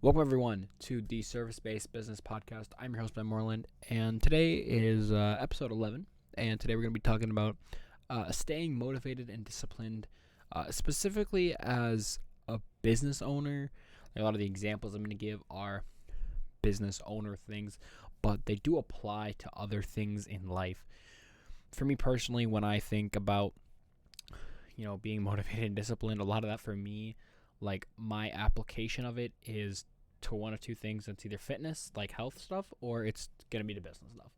Welcome, everyone, to the Service-Based Business Podcast. I'm your host, Ben Moreland, and today is episode 11. And today we're going to be talking about staying motivated and disciplined, specifically as a business owner. A lot of the examples I'm going to give are business owner things, but they do apply to other things in life. For me personally, when I think about being motivated and disciplined, a lot of that for me, like my application of it is to one of two things. It's either fitness, like health stuff, or it's going to be the business stuff,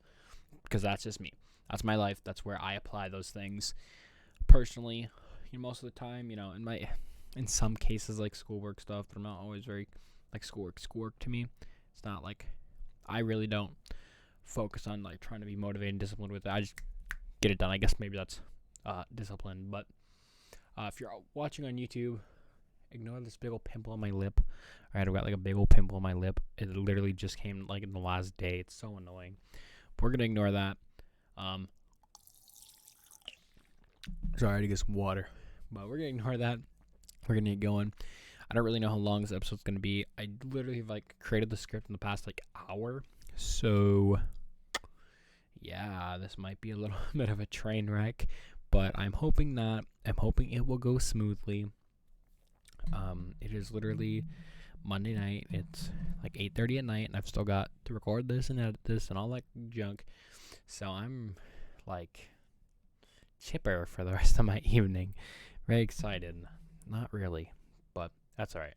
because that's just me. That's my life. That's where I apply those things personally. Most of the time, in some cases like schoolwork stuff, but I'm not always very like schoolwork to me. It's not like I really don't focus on like trying to be motivated and disciplined with it. I just get it done. I guess maybe that's discipline. But if you're watching on YouTube, ignore this big old pimple on my lip. All right, I've got like a big old pimple on my lip. It literally just came like in the last day. It's so annoying. But we're gonna ignore that. Sorry, I had to get some water. But we're gonna ignore that. We're gonna get going. I don't really know how long this episode's gonna be. I literally have like created the script in the past like hour. So yeah, this might be a little bit of a train wreck, but I'm hoping not. I'm hoping it will go smoothly. It is literally Monday night. It's like 8:30 at night, and I've still got to record this and edit this and all that junk. So I'm like chipper for the rest of my evening. Very excited. Not really, but that's all right.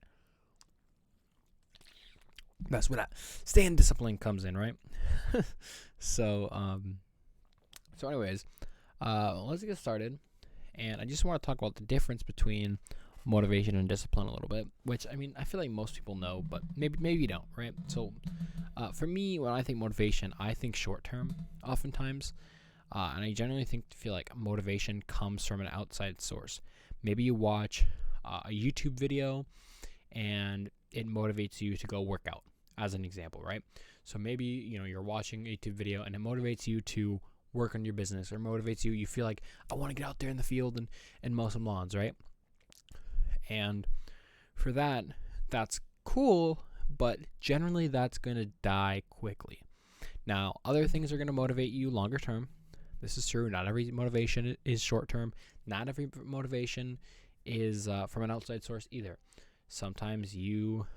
That's where that staying disciplined comes in, right? So anyways, let's get started. And I just want to talk about the difference between motivation and discipline a little bit, which I feel like most people know, but maybe you don't, right? So for me, when I think motivation, I think short term oftentimes, and I generally feel like motivation comes from an outside source. Maybe you watch a YouTube video and it motivates you to go work out, as an example, right? So maybe you're watching a YouTube video and it motivates you to work on your business, or motivates you feel like, I want to get out there in the field and mow some lawns, right? And for that, that's cool, but generally that's going to die quickly. Now, other things are going to motivate you longer term. This is true. Not every motivation is short term. Not every motivation is from an outside source either. Sometimes you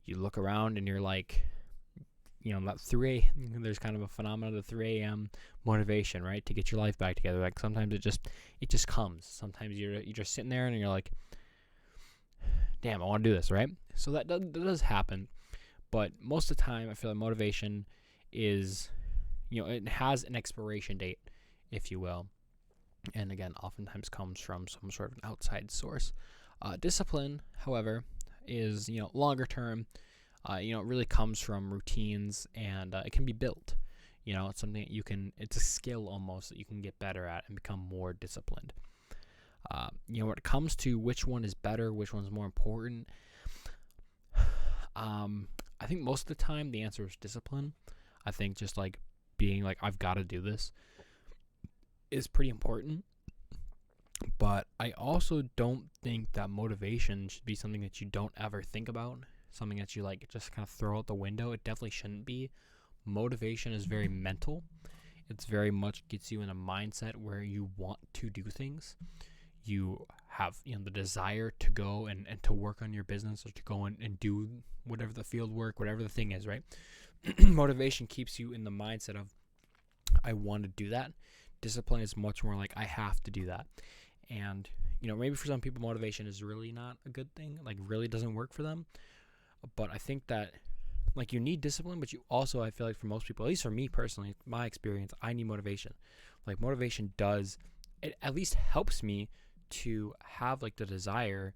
look around and you're like, that 3 there's kind of a phenomenon of the 3 a.m. motivation, right? To get your life back together. Like sometimes it just comes. Sometimes you're just sitting there and you're like, damn, I want to do this, right? So that does happen. But most of the time, I feel like motivation is, it has an expiration date, if you will. And again, oftentimes comes from some sort of an outside source. Discipline, however, is, longer term. It really comes from routines, and it can be built. It's something that it's a skill almost that you can get better at and become more disciplined. When it comes to which one is better, which one's more important, I think most of the time the answer is discipline. I think just like being like, I've got to do this is pretty important. But I also don't think that motivation should be something that you don't ever think about. Something that you like just kind of throw out the window. It definitely shouldn't be. Motivation is very mental. It's very much gets you in a mindset where you want to do things. You have the desire to go and to work on your business, or to go and do whatever the field work, whatever the thing is, right? Motivation keeps you in the mindset of, I want to do that. Discipline is much more like, I have to do that. And maybe for some people motivation is really not a good thing, like really doesn't work for them. But I think that like you need discipline, but you also, I feel like for most people, at least for me personally, my experience, I need motivation. Like motivation it at least helps me to have like the desire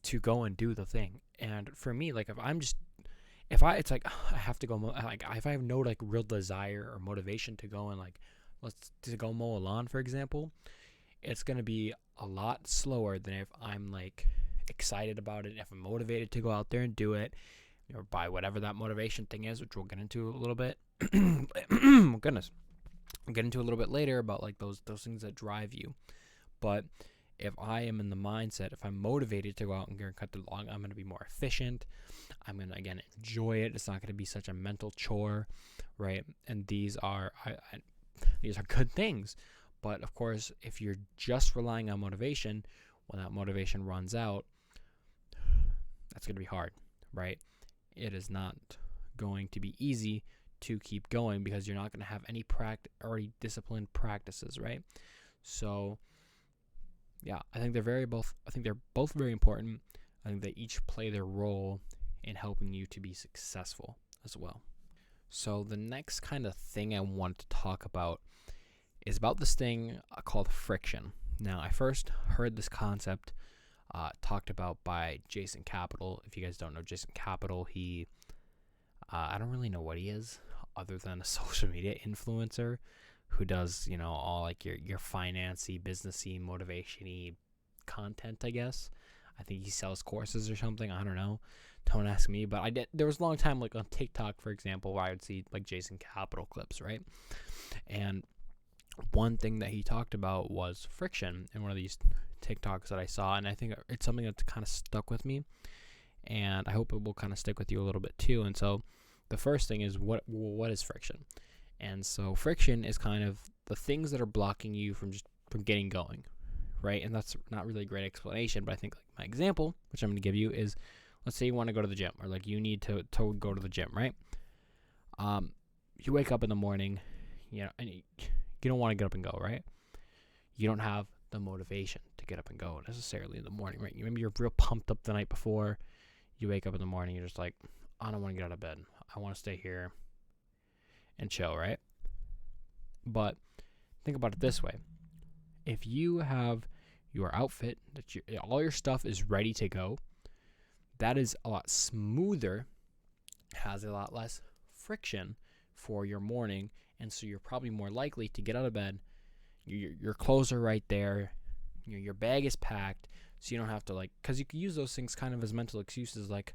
to go and do the thing. And for me, like it's like, I have to go, like if I have no like real desire or motivation to go and like, to go mow a lawn, for example, it's going to be a lot slower than if I'm like excited about it, if I'm motivated to go out there and do it, or by whatever that motivation thing is, which we'll get into a little bit. Goodness, I'll get into a little bit later about like those things that drive you. But if I am in the mindset, if I'm motivated to go out and cut the lawn, I'm going to be more efficient. I'm going to, again, enjoy it. It's not going to be such a mental chore, right? And these are good things. But of course, if you're just relying on motivation, when that motivation runs out, that's going to be hard, right? It is not going to be easy to keep going because you're not going to have any already disciplined practices, right? So, yeah, I think they're both very important. I think they each play their role in helping you to be successful as well. So the next kind of thing I want to talk about is about this thing called friction. Now, I first heard this concept talked about by Jason Capital. If you guys don't know Jason Capital, he I don't really know what he is other than a social media influencer who does, all like your financy, businessy, motivation-y content, I guess. I think he sells courses or something. I don't know. Don't ask me. But there was a long time, like on TikTok, for example, where I would see like Jason Capital clips, right? And one thing that he talked about was friction in one of these TikToks that I saw. And I think it's something that's kind of stuck with me. And I hope it will kind of stick with you a little bit too. And so the first thing is what is friction? And so friction is kind of the things that are blocking you from getting going, right? And that's not really a great explanation, but I think like my example, which I'm going to give you, is let's say you want to go to the gym, or like you need to go to the gym, right? You wake up in the morning, and you don't want to get up and go, right? You don't have the motivation to get up and go necessarily in the morning, right? Maybe you're real pumped up the night before. You wake up in the morning, you're just like, I don't want to get out of bed. I want to stay here and chill, right? But think about it this way. If you have your outfit, all your stuff is ready to go, that is a lot smoother, has a lot less friction for your morning, and so you're probably more likely to get out of bed. Your clothes are right there. Your bag is packed, so you don't have to because you can use those things kind of as mental excuses, like,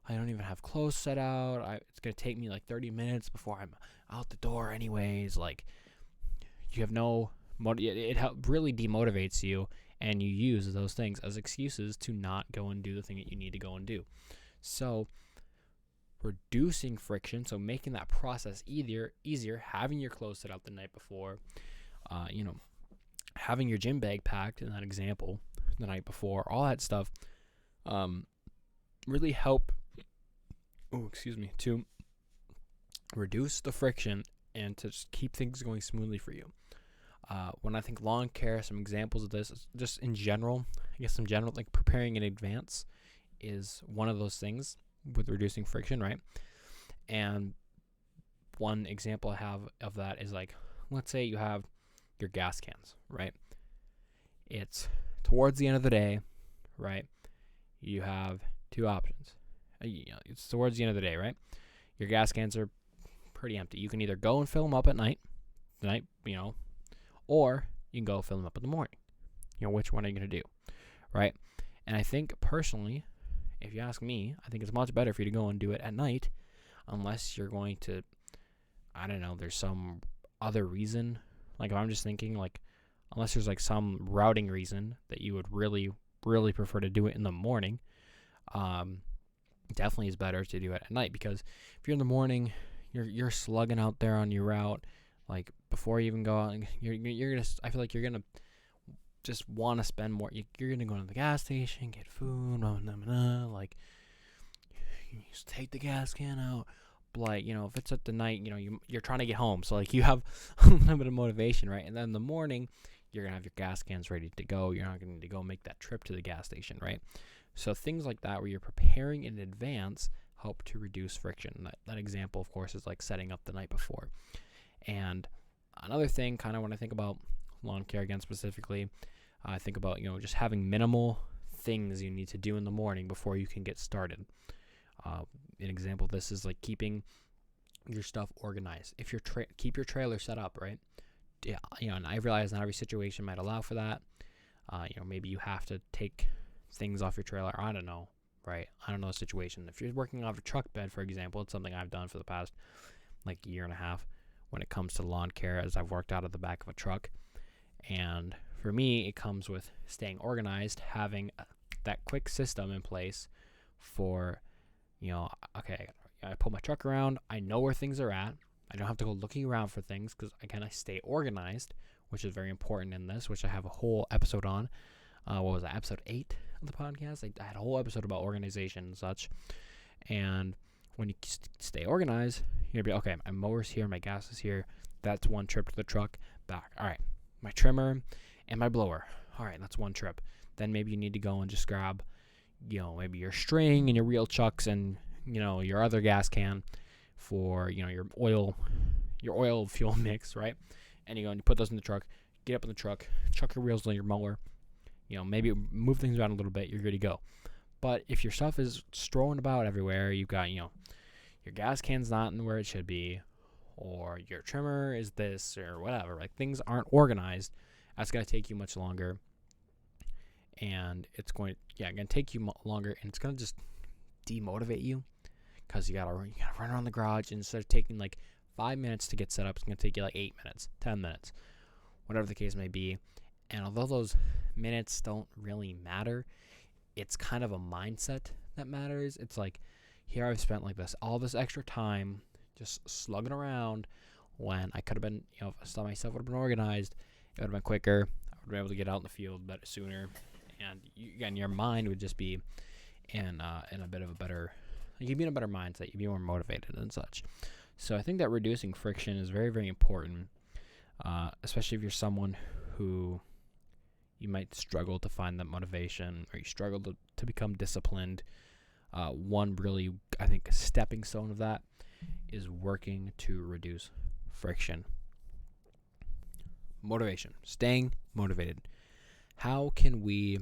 I don't even have clothes set out. It's going to take me 30 minutes before I'm out the door anyways. You have no it really demotivates you, and you use those things as excuses to not go and do the thing that you need to go and do. So reducing friction, so making that process easier, having your clothes set out the night before, having your gym bag packed in that example the night before, all that stuff really help to reduce the friction and to just keep things going smoothly for you. When I think lawn care, some examples of this, just in general, like preparing in advance is one of those things with reducing friction, right? And one example I have of that is let's say you have your gas cans, right? It's towards the end of the day, right? You have two options. It's towards the end of the day, right? Your gas cans are pretty empty. You can either go and fill them up at night, or you can go fill them up in the morning. Which one are you going to do, right? And I think personally, if you ask me, I think it's much better for you to go and do it at night, unless you're going to, there's some other reason. If I'm just thinking, unless there's some routing reason that you would really, really prefer to do it in the morning, definitely is better to do it at night, because if you're in the morning, you're slugging out there on your route, before you even go out, you're gonna, I feel like you're gonna just want to spend more. You're gonna go to the gas station, get food, you just take the gas can out. But if it's at the night, you're trying to get home, so you have a little bit of motivation, right? And then in the morning, you're gonna have your gas cans ready to go. You're not gonna need to go make that trip to the gas station, right? So things like that, where you're preparing in advance, help to reduce friction. That example, of course, is setting up the night before. And another thing, kind of when I think about lawn care again specifically, I think about just having minimal things you need to do in the morning before you can get started. An example of this is keeping your stuff organized. If you keep your trailer set up, right? Yeah, and I realize not every situation might allow for that. Maybe you have to take things off your trailer. I don't know, right? I don't know the situation. If you're working off a truck bed, for example, it's something I've done for the past year and a half when it comes to lawn care, as I've worked out of the back of a truck. And for me, it comes with staying organized, having that quick system in place for, okay, I pull my truck around, I know where things are at. I don't have to go looking around for things because, again, I stay organized, which is very important in this, which I have a whole episode on. What was that, episode 8 of the podcast? I had a whole episode about organization and such. And when you stay organized, you're going to be, okay, my mower's here, my gas is here. That's one trip to the truck, back. All right, my trimmer and my blower. All right, that's one trip. Then maybe you need to go and just grab, maybe your string and your wheel chucks and, your other gas can for, your oil fuel mix, right? And you go and you put those in the truck, get up in the truck, chuck your wheels on your mower, maybe move things around a little bit, you're good to go. But if your stuff is strolling about everywhere, you've got, your gas can's not in where it should be, or your trimmer is this or whatever, like things aren't organized, that's going to take you much longer. And it's going to take you longer, and it's going to just demotivate you because you got to run around the garage. And instead of taking like 5 minutes to get set up, it's going to take you like 8 minutes, 10 minutes, whatever the case may be. And although those minutes don't really matter, it's kind of a mindset that matters. It's like, here I've spent like all this extra time just slugging around when I could have been, if myself would have been organized, it would have been quicker. I would have been able to get out in the field better sooner. And again, your mind would just be in a bit of a better, you'd be in a better mindset. You'd be more motivated and such. So I think that reducing friction is very, very important, especially if you're someone who you might struggle to find that motivation, or you struggle to become disciplined. One really, I think, a stepping stone of that is working to reduce friction. Motivation, staying motivated. How can we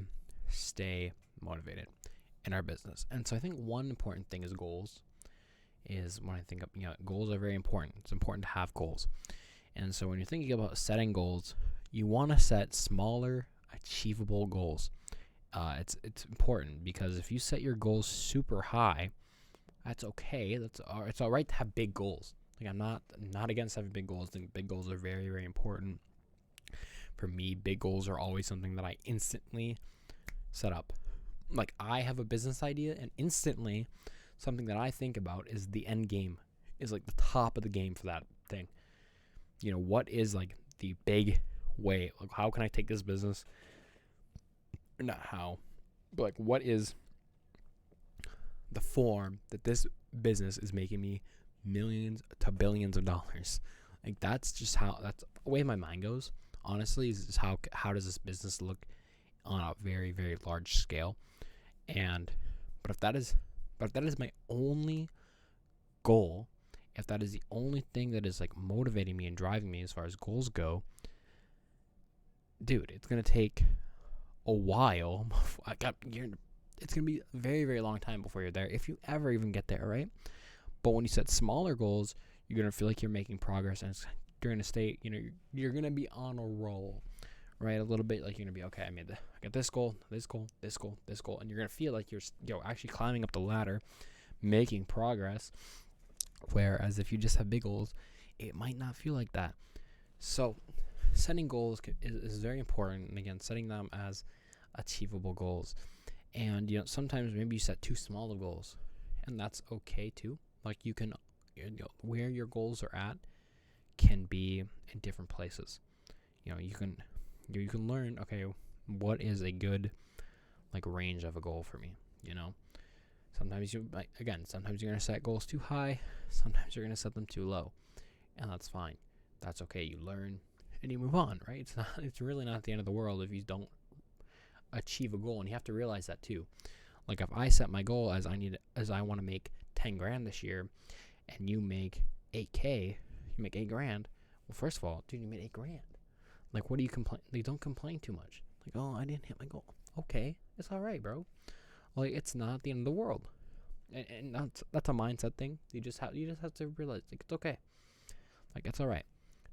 stay motivated in our business? And so I think one important thing is goals. Is when I think of, goals are very important. It's important to have goals. And so when you're thinking about setting goals, you want to set smaller, achievable goals. It's important because if you set your goals super high, that's okay. It's all right to have big goals. Like, I'm not against having big goals. I think big goals are very, very important. For me, big goals are always something that I instantly set up. Like, I have a business idea, and instantly something that I think about is the end game, is like the top of the game for that thing. What is like the big way? Like, how can I take this business? Not how, but like, what is the form that this business is making me millions to billions of dollars? Like, that's just that's the way my mind goes. Honestly, is just how does this business look on a very, very large scale? But if that is my only goal, if that is the only thing that is like motivating me and driving me as far as goals go, dude, it's gonna take a while. It's gonna be a very, very long time before you're there, if you ever even get there, right? But when you set smaller goals, you're gonna feel like you're making progress, and you're gonna stay. You're gonna be on a roll, right? A little bit like you're gonna be, okay, I got this goal, this goal, this goal, this goal, and you're gonna feel like you're actually climbing up the ladder, making progress. Whereas if you just have big goals, it might not feel like that. So setting goals is very important, and again, setting them as achievable goals. And sometimes maybe you set too small of goals, and that's okay too. Like, you can, where your goals are at can be in different places. You can learn, okay, what is a good like range of a goal for me. Sometimes you're gonna set goals too high, sometimes you're gonna set them too low, and that's fine. That's okay. You learn and you move on, right? It's really not the end of the world if you don't achieve a goal, and you have to realize that too. Like, if I set my goal as I want to make 10 grand this year, and you make 8K, you make 8 grand. Well, first of all, dude, you made 8 grand. Like, what do you complain? Like, don't complain too much. Like, oh, I didn't hit my goal. Okay, it's all right, bro. Like, it's not the end of the world. And that's a mindset thing. You just have to realize, like, it's okay. Like, it's all right.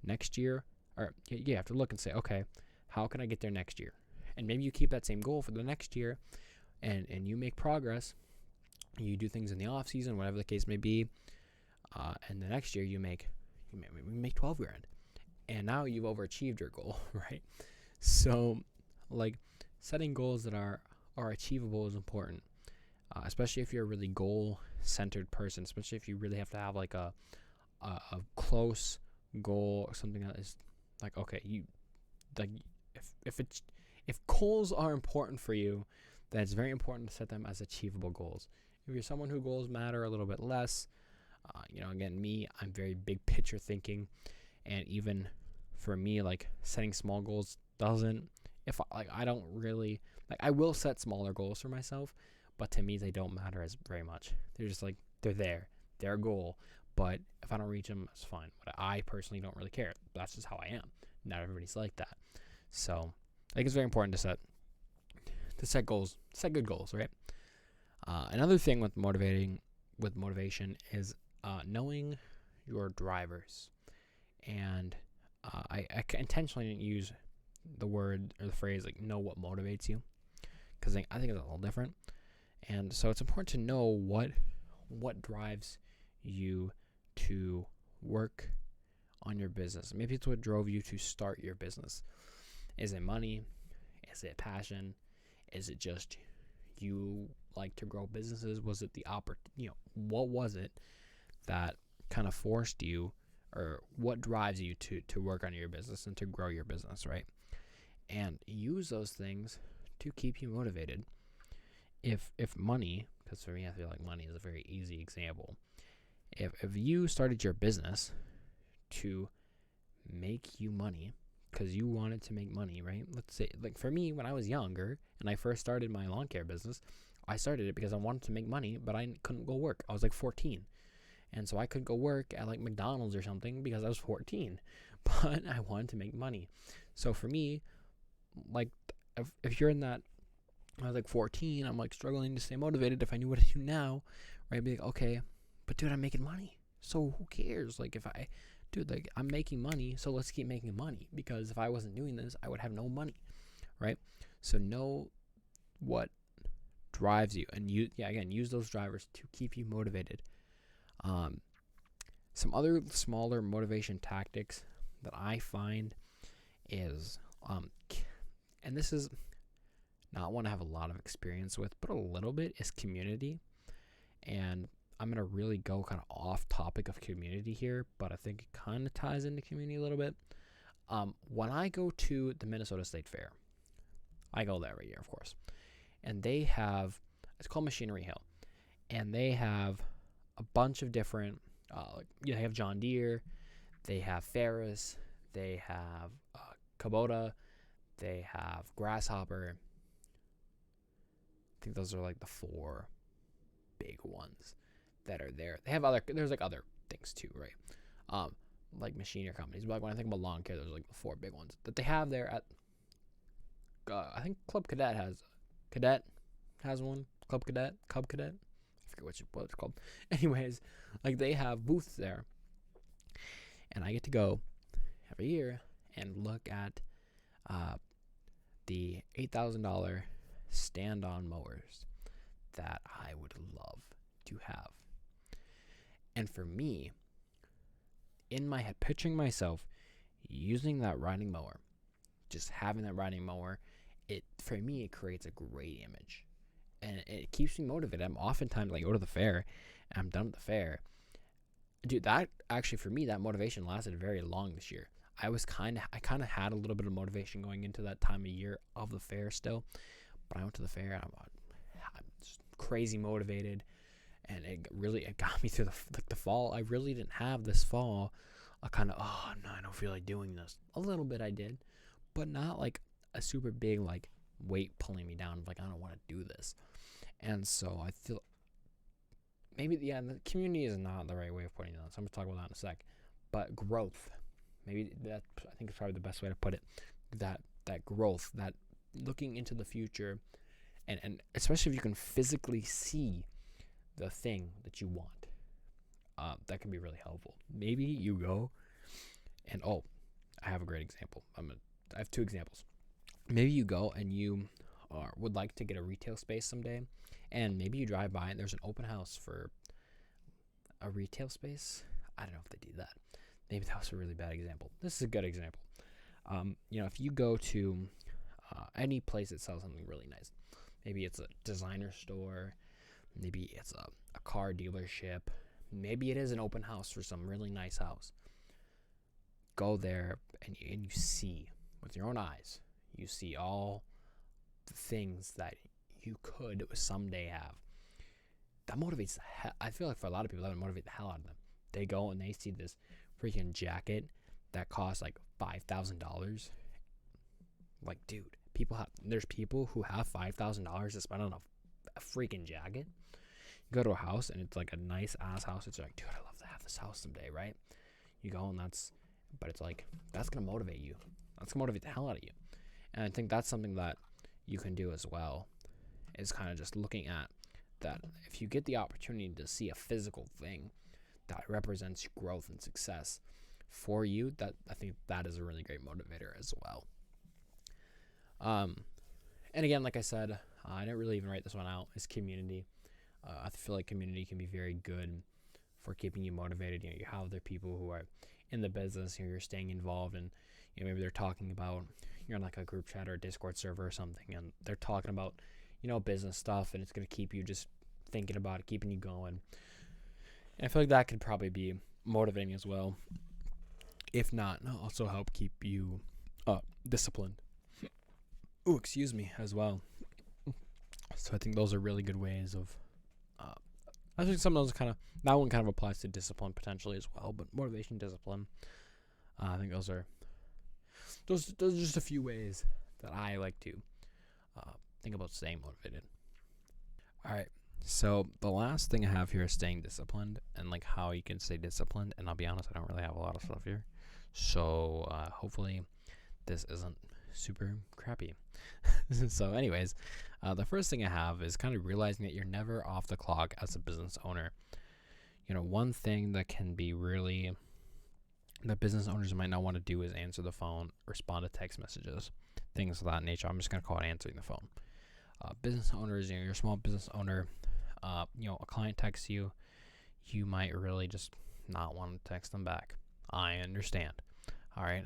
Next year, or you have to look and say, okay, how can I get there next year? And maybe you keep that same goal for the next year, and you make progress. You do things in the off season, whatever the case may be, and the next year you make 12 grand, and now you've overachieved your goal, right? So, like, setting goals that are achievable is important, especially if you're a really goal centered person. Especially if you really have to have like a close goal or something that is like, okay, you like, if goals are important for you, then it's very important to set them as achievable goals. If you're someone who goals matter a little bit less, again, I'm very big picture thinking, and even for me, like, setting small goals doesn't. If I don't really like, I will set smaller goals for myself, but to me they don't matter as very much. They're just like, they're there, they're a goal, but if I don't reach them, it's fine. But I personally don't really care. That's just how I am. Not everybody's like that. So I think it's very important to set goals, set good goals, right? Another thing with motivation is knowing your drivers. And I intentionally didn't use the word or the phrase like know what motivates you, because I think it's a little different. And so it's important to know what drives you to work on your business. Maybe it's what drove you to start your business. Is it money? Is it passion? Is it just you like to grow businesses? Was it the what was it that kind of forced you, or what drives you to work on your business and to grow your business, right? And use those things to keep you motivated. If money, because for me I feel like money is a very easy example. If you started your business to make you money because you wanted to make money, right? Let's say, like, for me, when I was younger and I first started my lawn care business, I started it because I wanted to make money, but I couldn't go work. I was like 14. And so I couldn't go work at like McDonald's or something because I was 14, but I wanted to make money. So for me, like, if you're in that, I was like 14, I'm like struggling to stay motivated. If I knew what to do now, right, I'd be like, okay, but dude, I'm making money. So who cares? Like, like, I'm making money, so let's keep making money, because if I wasn't doing this, I would have no money, right? So know what drives you, and use those drivers to keep you motivated. Some other smaller motivation tactics that I find is, and this is not one I have a lot of experience with, but a little bit, is community. And I'm going to really go kind of off topic of community here, but I think it kind of ties into community a little bit. When I go to the Minnesota State Fair, I go there every year, of course, and they have, it's called Machinery Hill, and they have a bunch of different, they have John Deere, they have Ferris, they have Kubota, they have Grasshopper. I think those are like the four big ones that are there. They have there's like other things too, right? Like machinery companies. But like when I think about lawn care, there's like the four big ones that they have there at. I think Club Cadet has one. Cub Cadet. I forget what it's called. Anyways, like, they have booths there, and I get to go every year and look at the $8,000 stand-on mowers that I would love to have. And for me, in my head, picturing myself using that riding mower, just having that riding mower, for me, it creates a great image. And it keeps me motivated. I'm oftentimes, like, go to the fair, and I'm done with the fair. Dude, that actually, for me, that motivation lasted very long this year. I kind of had a little bit of motivation going into that time of year of the fair still. But I went to the fair, and I'm just crazy motivated. And it got me through the fall. I really didn't have this fall a kind of, oh, no, I don't feel like doing this. A little bit I did, but not like a super big, like, weight pulling me down. Like, I don't want to do this. And so I feel maybe, the community is not the right way of putting it on. So I'm going to talk about that in a sec. But growth, maybe that, I think, is probably the best way to put it. That growth, that looking into the future, and especially if you can physically see the thing that you want, that can be really helpful. Maybe you go and, I have a great example. I have two examples. Maybe you go and you would like to get a retail space someday, and maybe you drive by and there's an open house for a retail space. I don't know if they do that. Maybe that was a really bad example. This is a good example. If you go to any place that sells something really nice, maybe it's a designer store, maybe it's a car dealership, maybe it is an open house for some really nice house. Go there and you see with your own eyes, you see all the things that you could someday have. That motivates I feel like for a lot of people, that would motivate the hell out of them. They go and they see this freaking jacket that costs like $5,000. Like, dude, there's people who have $5,000 to spend on a freaking jacket. You go to a house and it's like a nice ass house. It's like, dude, I'd love to have this house someday, right? You go and but it's like, that's gonna motivate you. That's gonna motivate the hell out of you. And I think that's something that you can do as well, is kind of just looking at that. If you get the opportunity to see a physical thing that represents growth and success for you, that I think that is a really great motivator as well. And again, like I said, I didn't really even write this one out. Is community. I feel like community can be very good for keeping you motivated. You have other people who are in the business, you're staying involved, and maybe they're talking about, you're on like a group chat or a Discord server or something, and they're talking about business stuff, and it's going to keep you just thinking about it, keeping you going. And I feel like that could probably be motivating as well, if not also help keep you disciplined. Oh, excuse me, as well. So I think those are really good ways of I think some of those that one kind of applies to discipline potentially as well, but motivation, discipline, I think those are just a few ways that I like to think about staying motivated. All right, so the last thing I have here is staying disciplined, and like how you can stay disciplined. And I'll be honest, I don't really have a lot of stuff here, so hopefully this isn't super crappy. So anyways, the first thing I have is kind of realizing that you're never off the clock as a business owner. One thing that can be really, that business owners might not want to do is answer the phone, respond to text messages, things of that nature. I'm just going to call it answering the phone. Business owners, you're a small business owner, a client texts you, you might really just not want to text them back. I understand. All right,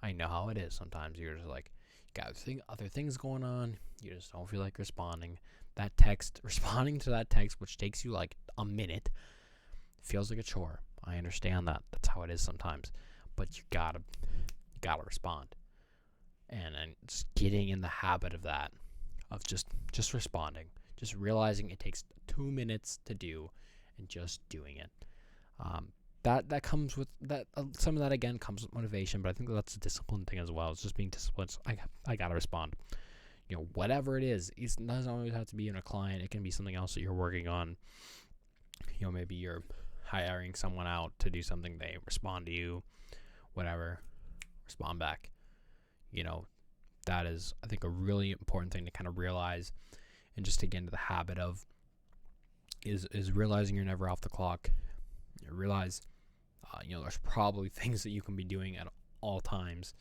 I know how it is sometimes. You're just like, you got other things going on. You just don't feel like responding. Responding to that text, which takes you like a minute, feels like a chore. I understand that. That's how it is sometimes. But you gotta respond. And just getting in the habit of that, of just responding, just realizing it takes 2 minutes to do, and just doing it. That comes with that. Some of that again comes with motivation, but I think that's a discipline thing as well. It's just being disciplined. So I gotta respond. Whatever it is, it doesn't always have to be in a client. It can be something else that you're working on. Maybe you're hiring someone out to do something. They respond to you, whatever. Respond back. That is, I think, a really important thing to kind of realize, and just to get into the habit of is realizing you're never off the clock. You realize, there's probably things that you can be doing at all times.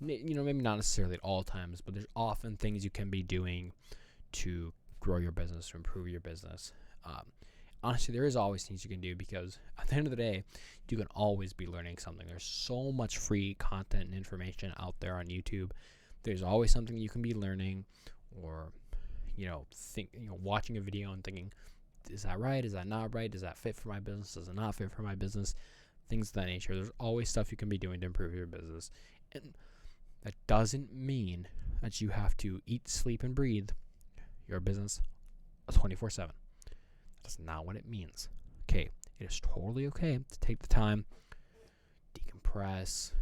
Maybe not necessarily at all times, but there's often things you can be doing to grow your business, to improve your business. Honestly, there is always things you can do, because at the end of the day, you can always be learning something. There's so much free content and information out there on YouTube. There's always something you can be learning, or watching a video and thinking, is that right? Is that not right? Does that fit for my business? Does it not fit for my business? Things of that nature. There's always stuff you can be doing to improve your business. And that doesn't mean that you have to eat, sleep, and breathe your business 24/7. That's not what it means. Okay, it is totally okay to take the time, decompress,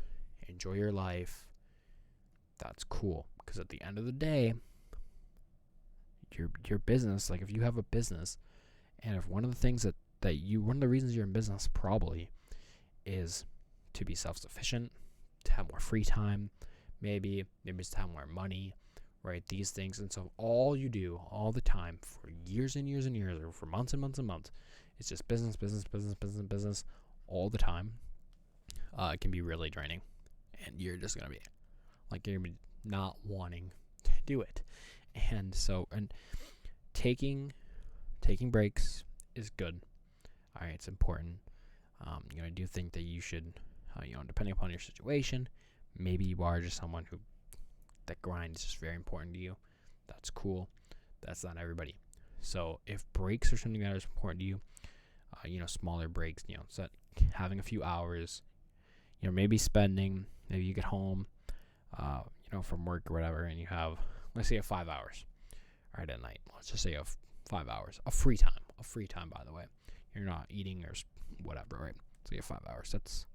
enjoy your life. That's cool, because at the end of the day, your business, like if you have a business, and if one of the things one of the reasons you're in business probably is to be self-sufficient, to have more free time, maybe it's to have more money, right? These things. And so all you do all the time for years and years and years, or for months and months and months, it's just business all the time. It can be really draining, and you're just going to be like, you're not wanting to do it. And so, taking breaks is good. All right, it's important. I do think that you should depending upon your situation, maybe you are just someone who that grind is just very important to you. That's cool. That's not everybody. So if breaks are something that is important to you, smaller breaks, so having a few hours, maybe maybe you get home, from work or whatever, and you have, let's say, you have 5 hours, right, at night. Let's just say you have 5 hours of free time, by the way. You're not eating or whatever, right? So you have 5 hours. That's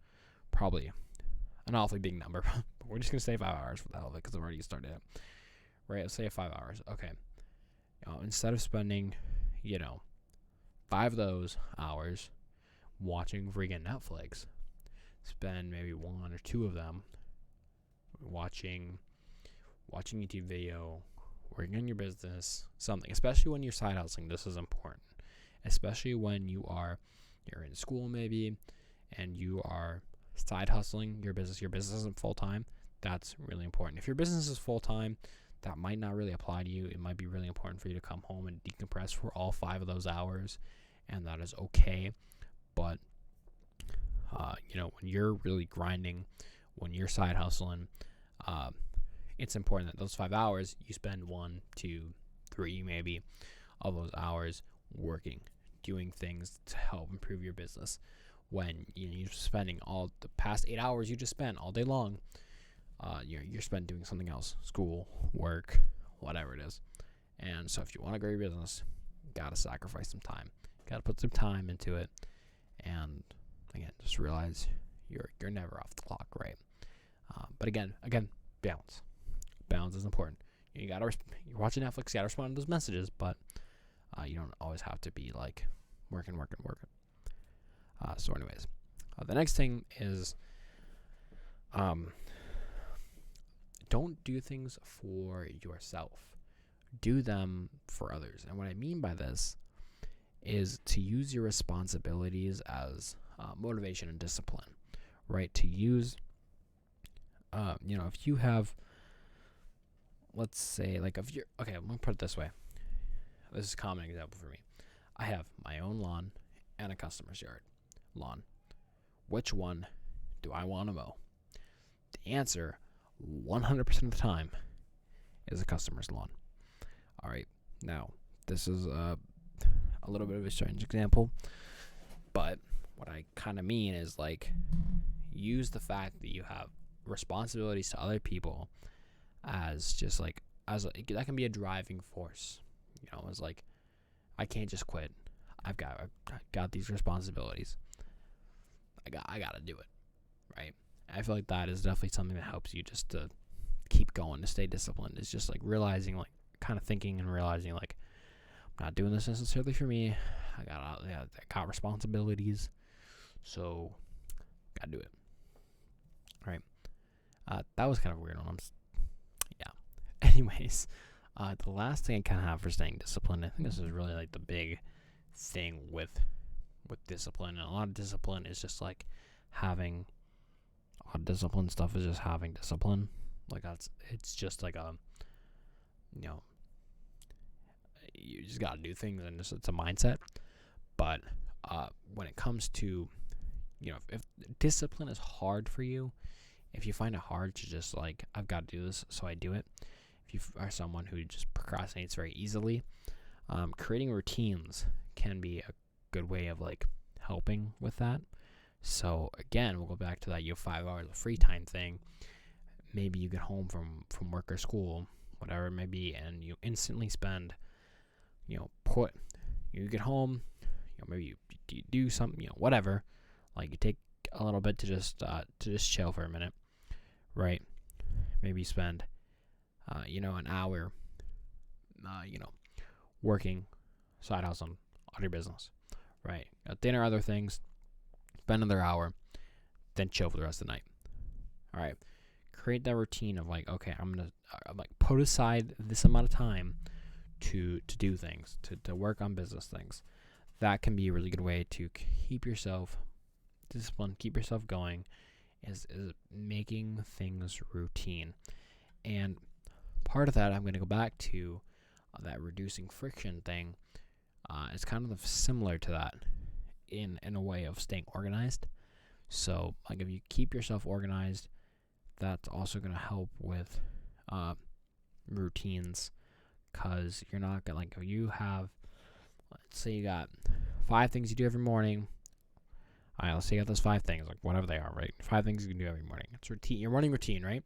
probably an awfully big number, but we're just going to say 5 hours for the hell of it because I've already started it. Right, let's say 5 hours. Okay. Instead of spending, 5 of those hours watching freaking Netflix, spend maybe 1 or 2 of them watching YouTube video, working on your business, something. Especially when you're side hustling, this is important. Especially when you're in school maybe, and you are side hustling your business. Your business isn't full time. That's really important. If your business is full time, that might not really apply to you. It might be really important for you to come home and decompress for all 5 of those hours, and that is okay. But when you're really grinding, when you're side hustling, it's important that those 5 hours you spend 1, 2, 3 maybe of those hours working, doing things to help improve your business. When you're spending all the past 8 hours you just spent all day long, you're spent doing something else, school, work, whatever it is. And so if you want to grow your business, you gotta sacrifice some time. You gotta put some time into it. And again, just realize you're never off the clock, right? But again, balance. Balance is important. You're watching Netflix, you gotta respond to those messages, but you don't always have to be like working. So anyways, the next thing is don't do things for yourself. Do them for others. And what I mean by this is to use your responsibilities as motivation and discipline, right? To use, if you have, let's say, I'm going to put it this way. This is a common example for me. I have my own lawn and a customer's yard lawn. Which one do I want to mow? The answer, 100% of the time, is a customer's lawn. All right. Now, this is a little bit of a strange example, but what I kind of mean is use the fact that you have responsibilities to other people as just that can be a driving force. It's I can't just quit. I've got these responsibilities. I got to do it, right? I feel like that is definitely something that helps you just to keep going, to stay disciplined. It's just realizing, kind of thinking and realizing, I'm not doing this necessarily for me. I got responsibilities, so gotta do it. All right. That was kind of a weird one. Anyways, the last thing I kind of have for staying disciplined, I think this is really the big thing with discipline, and a lot of discipline is just having. A lot of discipline stuff is just having discipline. It's just you just gotta do things, and it's a mindset. But when it comes to, if discipline is hard for you, if you find it hard to just I've got to do this, so I do it. If you are someone who just procrastinates very easily, creating routines can be a good way of helping with that. So again, we'll go back to that. You have 5 hours of free time thing. Maybe you get home from work or school, whatever it may be, and you instantly spend, you get home, maybe you do something, whatever. You take a little bit to just chill for a minute, right? Maybe you spend, an hour, working, side hustling on your business, right? Got dinner, other things. Spend another hour, then chill for the rest of the night. All right. Create that routine of okay, I'm put aside this amount of time to do things, to work on business things. That can be a really good way to keep yourself disciplined, keep yourself going, is making things routine. And part of that, I'm going to go back to that reducing friction thing. It's kind of similar to that in a way of staying organized. So, like, if you keep yourself organized, that's also going to help with routines, because you're not going to, like, if you have, let's say you got 5 things you do every morning. All right, let's say you got those 5 things, like, whatever they are, right? 5 things you can do every morning. It's routine. Your morning routine, right?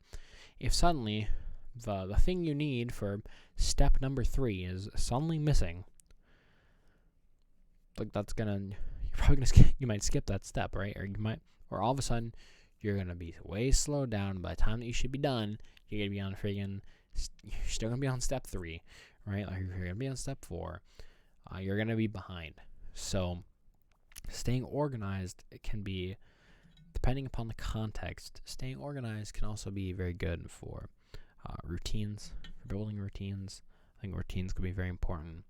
If suddenly the thing you need for step number 3 is suddenly missing, like, that's gonna, you're probably gonna you might skip that step, right? Or all of a sudden you're gonna be way slowed down. By the time that you should be done, you're gonna be on you're still gonna be on step 3, right? Like, you're gonna be on step 4. You're gonna be behind. So staying organized, it can be, depending upon the context, staying organized can also be very good for routines, for building routines. I think routines can be very important.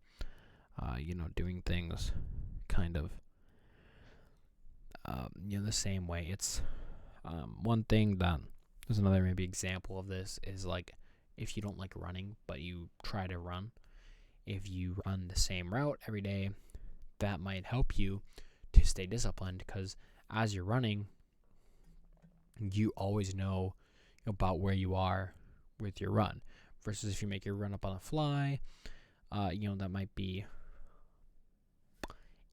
Doing things kind of, the same way. It's one thing that, there's another maybe example of this is, like, if you don't like running, but you try to run, if you run the same route every day, that might help you to stay disciplined, because as you're running, you always know about where you are with your run, versus if you make your run up on the fly, that might be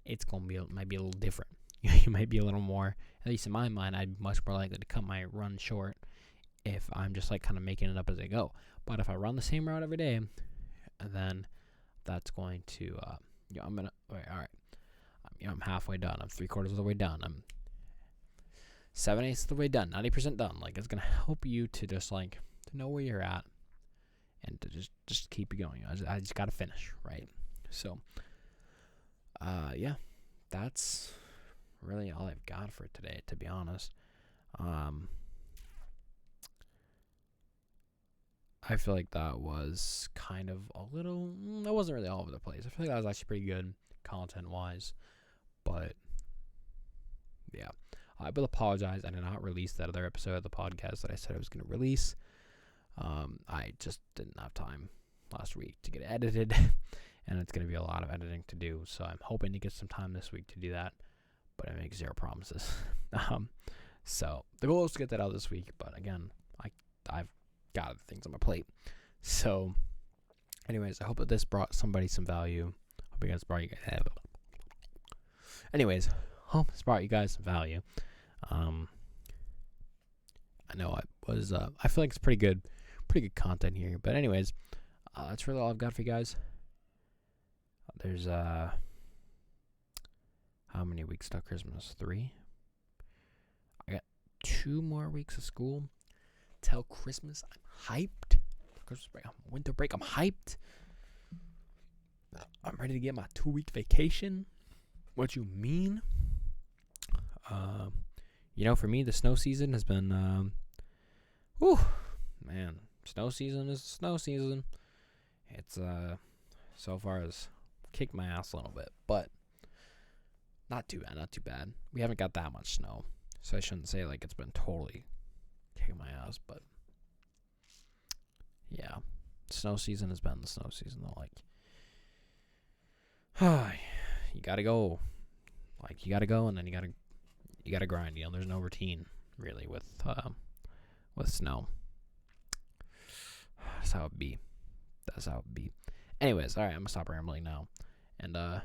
a little different. You might be a little more, at least in my mind, I'd be much more likely to cut my run short if I'm just, like, kind of making it up as I go. But if I run the same route every day, then that's going to, I'm gonna, all right, I'm halfway done. I'm 3/4 of the way done. I'm 7/8 of the way done. 90% done. Like, it's gonna help you to just, like, to know where you're at, and to just keep going. I just gotta finish, right? So, yeah, that's really all I've got for today, to be honest. I feel like that was kind of that wasn't really all over the place. I feel like that was actually pretty good content-wise, but yeah. I will apologize. I did not release that other episode of the podcast that I said I was going to release. I just didn't have time last week to get it edited, and it's going to be a lot of editing to do, so I'm hoping to get some time this week to do that, but I make 0 promises. So the goal is to get that out this week, but again, I've got other things on my plate. So anyways, I hope that this brought somebody some value. Hope you guys brought you guys some value. I know I feel like it's pretty good content here. But anyways, that's really all I've got for you guys. There's how many weeks till Christmas? 3. I got 2 more weeks of school till Christmas. I'm hyped. Christmas break, winter break. I'm hyped. I'm ready to get my 2-week vacation. What you mean? For me, the snow season has been, snow season is snow season. It's, so far has kicked my ass a little bit, but not too bad. We haven't got that much snow, so I shouldn't say, like, it's been totally kicking my ass, but yeah, snow season has been the snow season, though. Like, you gotta go. Like, you gotta go, and then you gotta grind. There's no routine really with snow. That's how it be. Anyways, all right, I'm gonna stop rambling now, and go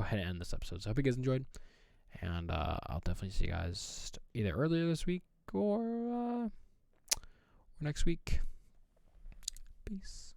ahead and end this episode. So I hope you guys enjoyed, and I'll definitely see you guys either earlier this week or next week. Peace.